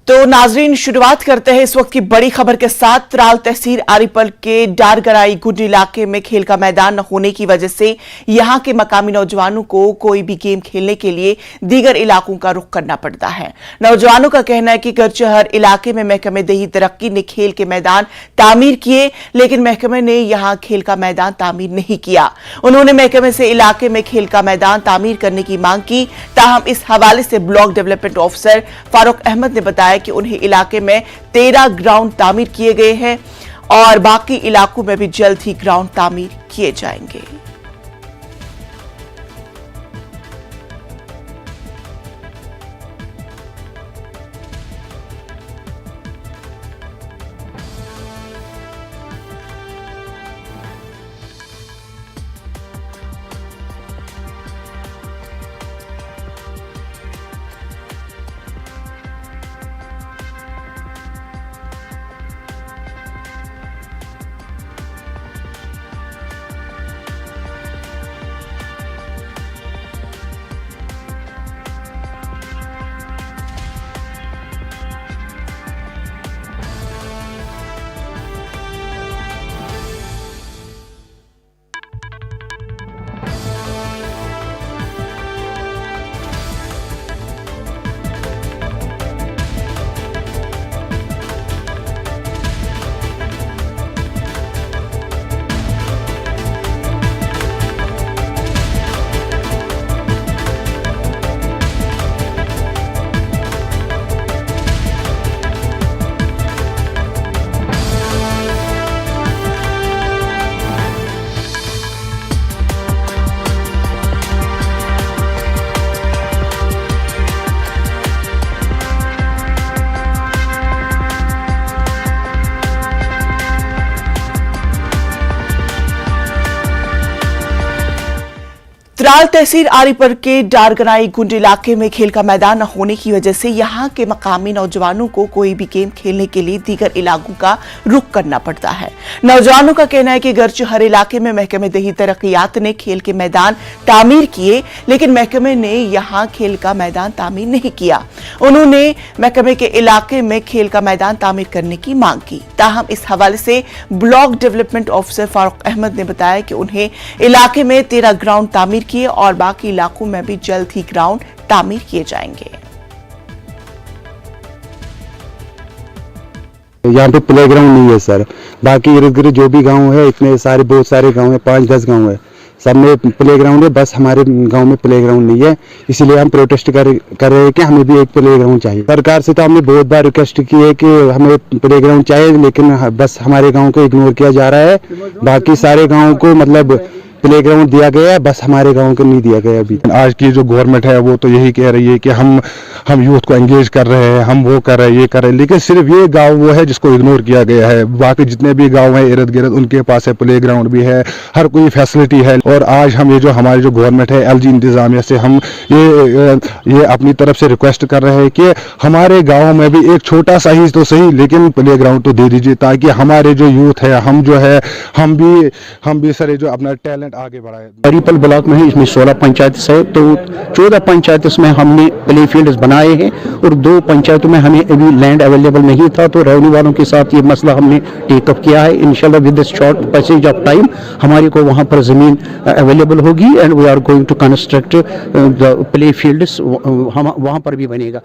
तो नाजरीन, शुरुआत करते हैं इस वक्त की बड़ी खबर के साथ। त्राल तहसील आरीपल के डारगराई गुड इलाके में खेल का मैदान न होने की वजह से यहां के मकामी नौजवानों को कोई भी गेम खेलने के लिए दीगर इलाकों का रुख करना पड़ता है। नौजवानों का कहना है कि गर्चे हर इलाके में महकमे दही तरक्की ने खेल के मैदान तामीर किए, लेकिन महकमे ने यहां खेल का मैदान तामीर नहीं किया। उन्होंने महकमे से इलाके में खेल का मैदान तामीर करने की मांग की। ताहम इस हवाले से block development officer Farooq Ahmad ने बताया कि उन्हें इलाके में 13 ग्राउंड तामीर किए गए हैं और बाकी इलाकों में भी जल्द ही ग्राउंड तामीर किए जाएंगे। त्राल तहसील आरीपल के डारगराई गुंड इलाके में खेल का मैदान न होने की वजह से यहां के मकामी नौजवानों को कोई भी गेम खेलने के लिए दीगर इलाकों का रुख करना पड़ता है। नौजवानों का कहना है कि गर्चे हर इलाके में महकमे दही तरक्कियात ने खेल के मैदान तामीर किए, लेकिन महकमे ने यहां खेल का मैदान तामीर नहीं किया। उन्होंने महकमे के इलाके में खेल का मैदान तामीर करने की मांग की। ताहम इस हवाले से block development officer Farooq Ahmad ने बताया कि उन्हें इलाके में 13 ग्राउंड तामीर किए और बाकी इलाकों में भी जल्द ही ग्राउंड तामीर किए जाएंगे। यहाँ पे प्ले ग्राउंड नहीं है सर। बाकी इर्द गिर्द जो भी गांव है, इतने सारे बहुत सारे गांव है, 5-10 गांव है, सब में प्ले ग्राउंड है। बस हमारे गांव में प्ले ग्राउंड नहीं है, इसीलिए हम प्रोटेस्ट कर रहे हैं कि हमें भी एक प्ले ग्राउंड चाहिए। सरकार से तो हमने बहुत बार रिक्वेस्ट की है कि हमें प्ले ग्राउंड चाहिए, लेकिन बस हमारे गाँव को इग्नोर किया जा रहा है। बाकी सारे गाँव को मतलब प्ले ग्राउंड दिया गया है, बस हमारे गांव को नहीं दिया गया अभी। आज की जो गवर्नमेंट है वो तो यही कह रही है कि हम यूथ को एंगेज कर रहे हैं, हम वो कर रहे हैं, ये कर रहे हैं, लेकिन सिर्फ ये गांव वो है जिसको इग्नोर किया गया है। बाकी जितने भी गांव हैं इर्द गिर्द, उनके पास है प्ले ग्राउंड भी है, हर कोई फैसिलिटी है। और आज हम ये जो हमारी जो गवर्नमेंट है एलजी इंतजामिया से हम ये अपनी तरफ से रिक्वेस्ट कर रहे हैं कि हमारे गाँव में भी एक छोटा सा ही तो सही, लेकिन प्ले ग्राउंड तो दे दीजिए, ताकि हमारे जो यूथ है, हम जो है हम भी सर जो अपना टैलेंट आगे बढ़ाए। आरीपल ब्लॉक में है, इसमें 16 पंचायत है, तो 14 पंचायत में हमने प्ले फील्ड्स बनाए हैं और 2 पंचायतों में हमें अभी लैंड अवेलेबल नहीं था, तो रेवेन्यू वालों के साथ ये मसला हमने टेकअप किया है। इंशाल्लाह with this short passage of time हमारे को वहाँ पर ज़मीन अवेलेबल होगी and we are going to construct the play fields, हम वहाँ पर भी बनेगा।